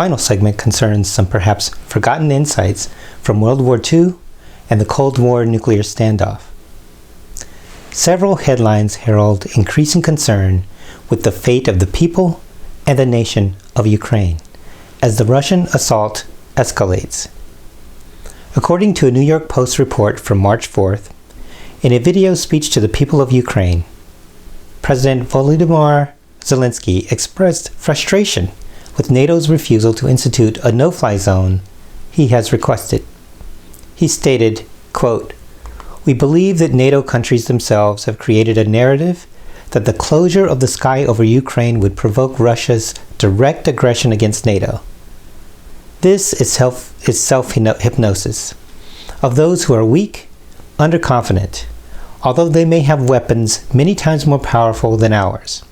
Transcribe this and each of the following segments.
final segment concerns some perhaps forgotten insights from World War II and the Cold War nuclear standoff. Several headlines herald increasing concern with the fate of the people and the nation of Ukraine as the Russian assault escalates. According to a New York Post report from March 4th, in a video speech to the people of Ukraine, President Volodymyr Zelensky expressed frustration with NATO's refusal to institute a no-fly zone he has requested. He stated, quote, "We believe that NATO countries themselves have created a narrative that the closure of the sky over Ukraine would provoke Russia's direct aggression against NATO. This is self-hypnosis of those who are weak, underconfident, although they may have weapons many times more powerful than ours."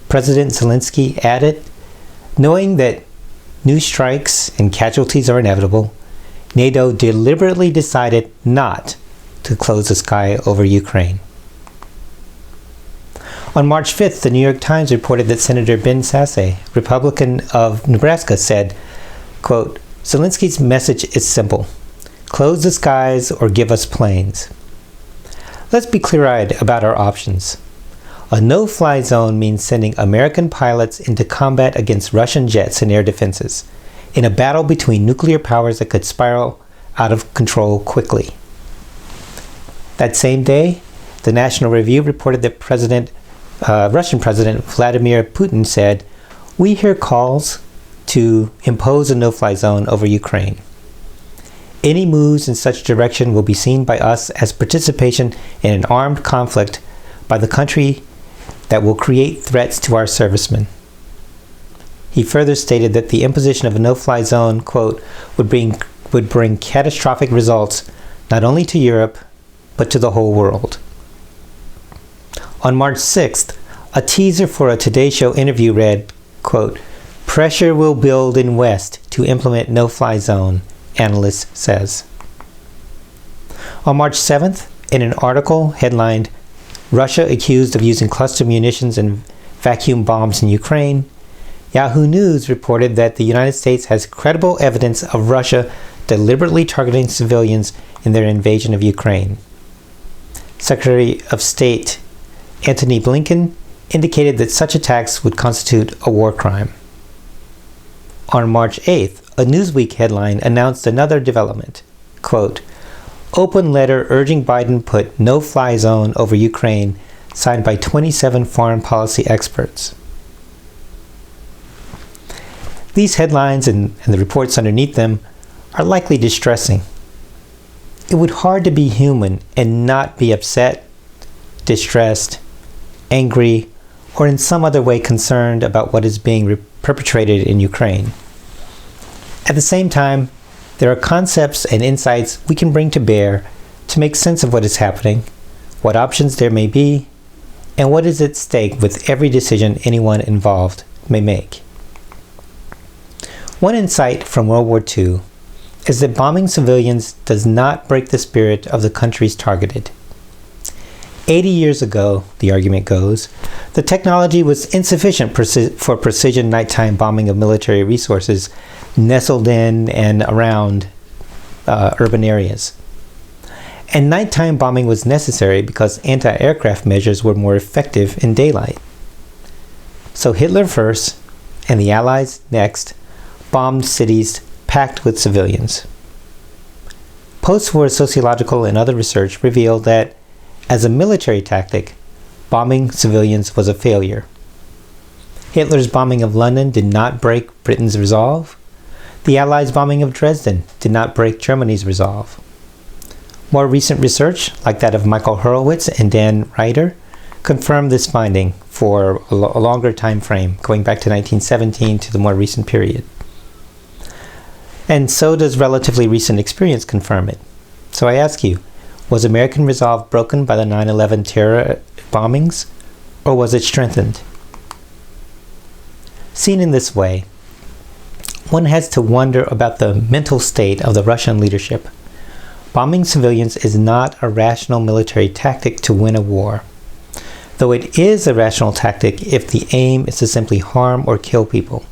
President Zelensky added, "Knowing that new strikes and casualties are inevitable, NATO deliberately decided not to close the sky over Ukraine." On March 5th, the New York Times reported that Senator Ben Sasse, Republican of Nebraska, said, quote, "Zelensky's message is simple. Close the skies or give us planes. Let's be clear-eyed about our options. A no-fly zone means sending American pilots into combat against Russian jets and air defenses in a battle between nuclear powers that could spiral out of control quickly." That same day, the National Review reported that Russian President Vladimir Putin said, "We hear calls to impose a no-fly zone over Ukraine. Any moves in such direction will be seen by us as participation in an armed conflict by the country that will create threats to our servicemen." He further stated that the imposition of a no-fly zone, quote, would bring catastrophic results not only to Europe, but to the whole world. On March 6th, a teaser for a Today Show interview read, quote, "Pressure will build in West to implement no-fly zone, analyst says." On March 7th, in an article headlined, "Russia accused of using cluster munitions and vacuum bombs in Ukraine," Yahoo News reported that the United States has credible evidence of Russia deliberately targeting civilians in their invasion of Ukraine. Secretary of State Antony Blinken indicated that such attacks would constitute a war crime. On March 8th, a Newsweek headline announced another development, quote, "Open letter urging Biden put no-fly zone over Ukraine, signed by 27 foreign policy experts." These headlines and the reports underneath them are likely distressing. It would be hard to be human and not be upset, distressed, angry, or in some other way concerned about what is being perpetrated in Ukraine. At the same time, there are concepts and insights we can bring to bear to make sense of what is happening, what options there may be, and what is at stake with every decision anyone involved may make. One insight from World War II is that bombing civilians does not break the spirit of the countries targeted. 80 years ago, the argument goes, the technology was insufficient for precision nighttime bombing of military resources nestled in and around urban areas. And nighttime bombing was necessary because anti-aircraft measures were more effective in daylight. So Hitler first, and the Allies next, bombed cities packed with civilians. Post-war sociological and other research revealed that, as a military tactic, bombing civilians was a failure. Hitler's bombing of London did not break Britain's resolve. The Allies' bombing of Dresden did not break Germany's resolve. More recent research, like that of Michael Hurlwitz and Dan Ryder, confirmed this finding for a longer time frame, going back to 1917 to the more recent period. And so does relatively recent experience confirm it. So I ask you, was American resolve broken by the 9/11 terror bombings, or was it strengthened? Seen in this way, one has to wonder about the mental state of the Russian leadership. Bombing civilians is not a rational military tactic to win a war, though it is a rational tactic if the aim is to simply harm or kill people.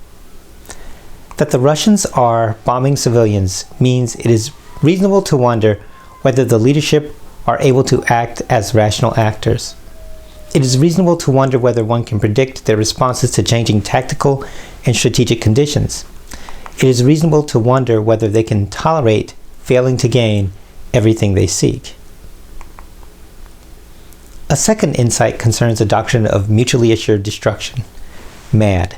That the Russians are bombing civilians means it is reasonable to wonder whether the leadership are able to act as rational actors. It is reasonable to wonder whether one can predict their responses to changing tactical and strategic conditions. It is reasonable to wonder whether they can tolerate failing to gain everything they seek. A second insight concerns the doctrine of mutually assured destruction, MAD.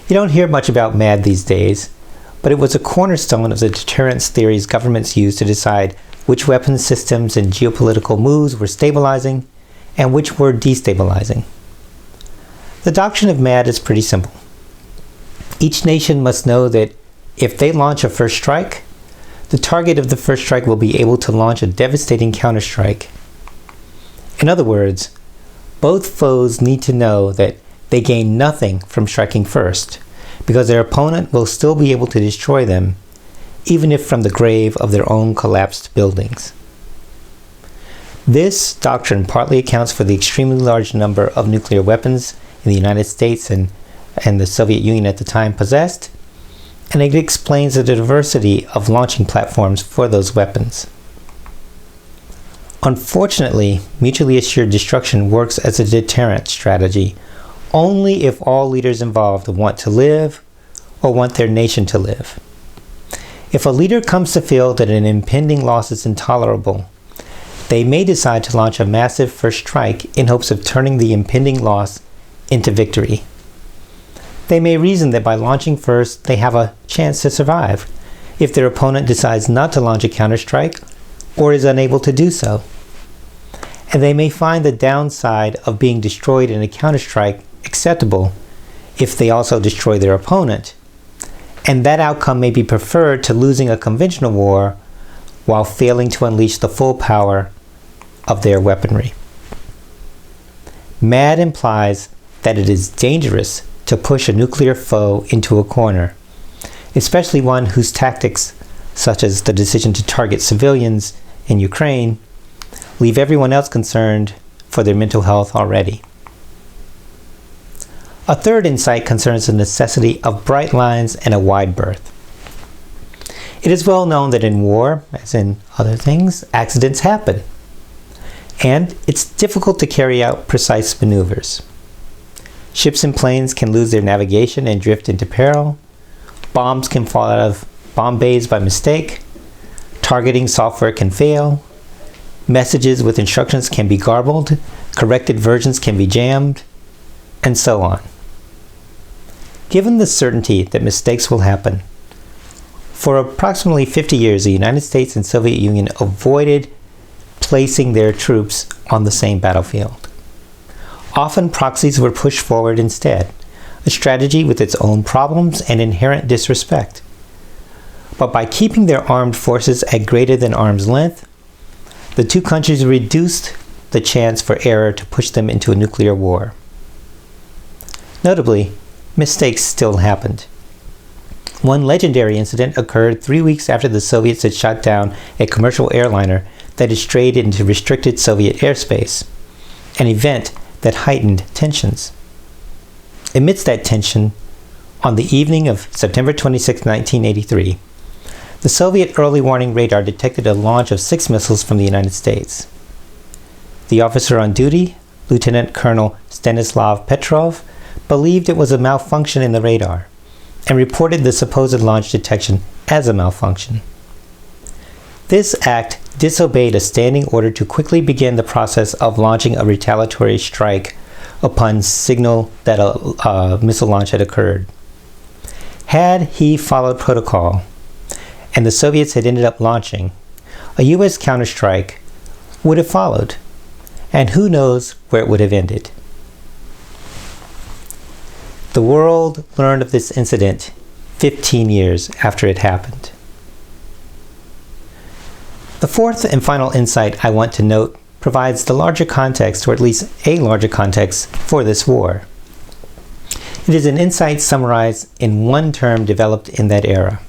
You don't hear much about MAD these days, but it was a cornerstone of the deterrence theories governments used to decide which weapons systems and geopolitical moves were stabilizing and which were destabilizing. The doctrine of MAD is pretty simple. Each nation must know that if they launch a first strike, the target of the first strike will be able to launch a devastating counterstrike. In other words, both foes need to know that they gain nothing from striking first, because their opponent will still be able to destroy them, even if from the grave of their own collapsed buildings. This doctrine partly accounts for the extremely large number of nuclear weapons in the United States and the Soviet Union at the time possessed, and it explains the diversity of launching platforms for those weapons. Unfortunately, mutually assured destruction works as a deterrent strategy only if all leaders involved want to live or want their nation to live. If a leader comes to feel that an impending loss is intolerable, they may decide to launch a massive first strike in hopes of turning the impending loss into victory. They may reason that by launching first, they have a chance to survive if their opponent decides not to launch a counterstrike or is unable to do so. And they may find the downside of being destroyed in a counterstrike acceptable if they also destroy their opponent, and that outcome may be preferred to losing a conventional war while failing to unleash the full power of their weaponry. MAD implies that it is dangerous to push a nuclear foe into a corner, especially one whose tactics, such as the decision to target civilians in Ukraine, leave everyone else concerned for their mental health already. A third insight concerns the necessity of bright lines and a wide berth. It is well known that in war, as in other things, accidents happen, and it's difficult to carry out precise maneuvers. Ships and planes can lose their navigation and drift into peril. Bombs can fall out of bomb bays by mistake. Targeting software can fail. Messages with instructions can be garbled. Corrected versions can be jammed, and so on. Given the certainty that mistakes will happen, for approximately 50 years, the United States and Soviet Union avoided placing their troops on the same battlefield. Often proxies were pushed forward instead, a strategy with its own problems and inherent disrespect. But by keeping their armed forces at greater than arm's length, the two countries reduced the chance for error to push them into a nuclear war. Notably, mistakes still happened. One legendary incident occurred 3 weeks after the Soviets had shot down a commercial airliner that had strayed into restricted Soviet airspace, an event that heightened tensions. Amidst that tension, on the evening of September 26, 1983, the Soviet early warning radar detected a launch of 6 missiles from the United States. The officer on duty, Lieutenant Colonel Stanislav Petrov, believed it was a malfunction in the radar and reported the supposed launch detection as a malfunction. This act disobeyed a standing order to quickly begin the process of launching a retaliatory strike upon signal that a missile launch had occurred. Had he followed protocol, and the Soviets had ended up launching, a U.S. counterstrike would have followed, and who knows where it would have ended. The world learned of this incident 15 years after it happened. The fourth and final insight I want to note provides the larger context, or at least a larger context, for this war. It is an insight summarized in one term developed in that era: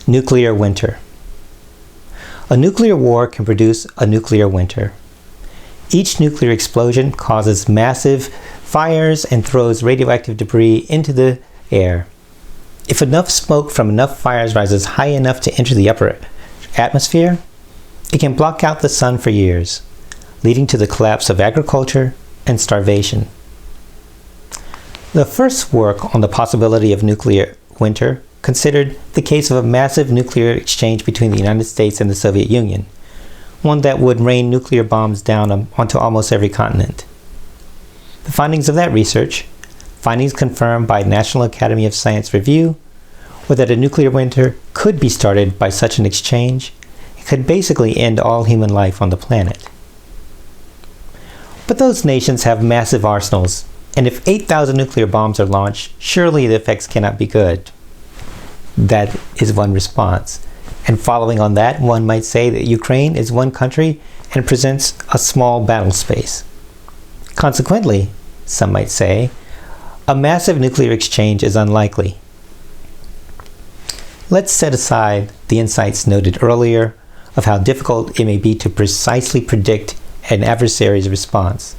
nuclear winter. A nuclear war can produce a nuclear winter. Each nuclear explosion causes massive fires and throws radioactive debris into the air. If enough smoke from enough fires rises high enough to enter the upper atmosphere, it can block out the sun for years, leading to the collapse of agriculture and starvation. The first work on the possibility of nuclear winter considered the case of a massive nuclear exchange between the United States and the Soviet Union, one that would rain nuclear bombs down onto almost every continent. The findings of that research, findings confirmed by National Academy of Science Review, were that a nuclear winter could be started by such an exchange. It could basically end all human life on the planet. But those nations have massive arsenals, and if 8,000 nuclear bombs are launched, surely the effects cannot be good. That is one response. And following on that, one might say that Ukraine is one country and presents a small battle space. Consequently, some might say, a massive nuclear exchange is unlikely. Let's set aside the insights noted earlier of how difficult it may be to precisely predict an adversary's response.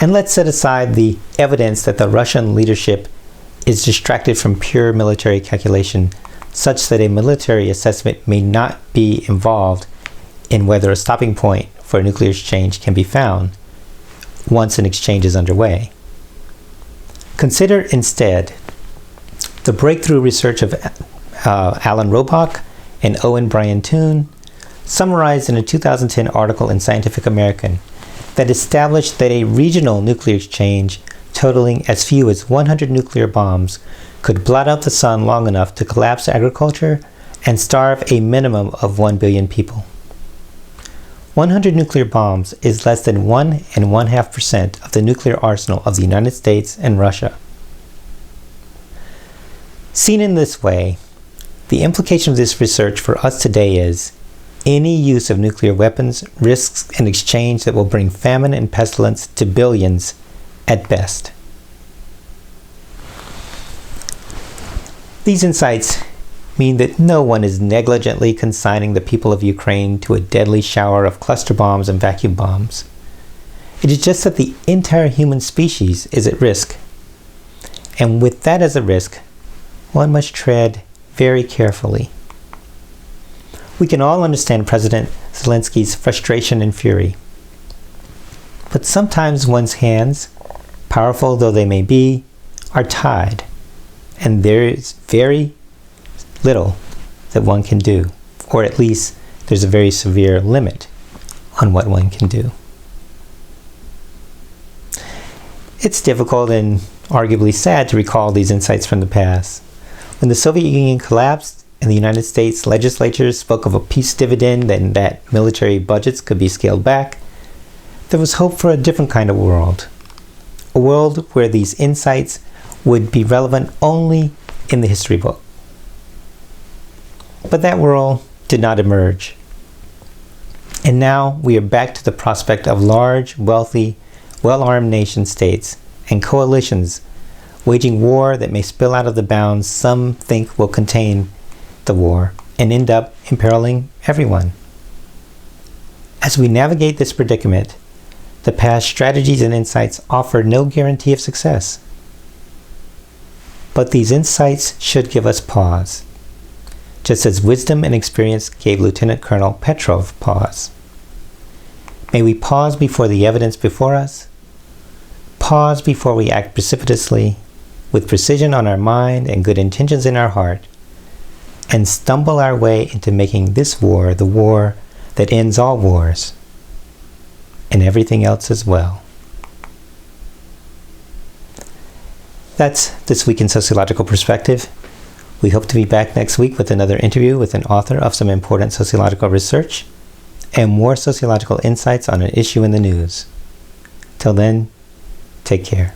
And let's set aside the evidence that the Russian leadership is distracted from pure military calculation, such that a military assessment may not be involved in whether a stopping point for a nuclear exchange can be found once an exchange is underway. Consider instead the breakthrough research of Alan Robach and Owen Brian Toon, summarized in a 2010 article in Scientific American, that established that a regional nuclear exchange totaling as few as 100 nuclear bombs could blot out the sun long enough to collapse agriculture and starve a minimum of 1 billion people. 100 nuclear bombs is less than 1.5% of the nuclear arsenal of the United States and Russia. Seen in this way, the implication of this research for us today is any use of nuclear weapons risks an exchange that will bring famine and pestilence to billions at best. These insights mean that no one is negligently consigning the people of Ukraine to a deadly shower of cluster bombs and vacuum bombs. It is just that the entire human species is at risk. And with that as a risk, one must tread very carefully. We can all understand President Zelensky's frustration and fury. But sometimes one's hands, powerful though they may be, are tied, and there is very little that one can do, or at least there's a very severe limit on what one can do. It's difficult and arguably sad to recall these insights from the past. When the Soviet Union collapsed and the United States legislatures spoke of a peace dividend and that military budgets could be scaled back, there was hope for a different kind of world. A world where these insights would be relevant only in the history book. But that world did not emerge. And now we are back to the prospect of large, wealthy, well-armed nation states and coalitions waging war that may spill out of the bounds some think will contain the war and end up imperiling everyone. As we navigate this predicament, the past strategies and insights offer no guarantee of success. But these insights should give us pause, just as wisdom and experience gave Lieutenant Colonel Petrov pause. May we pause before the evidence before us, pause before we act precipitously, with precision on our mind and good intentions in our heart, and stumble our way into making this war the war that ends all wars, and everything else as well. That's This Week in Sociological Perspective. We hope to be back next week with another interview with an author of some important sociological research and more sociological insights on an issue in the news. Till then, take care.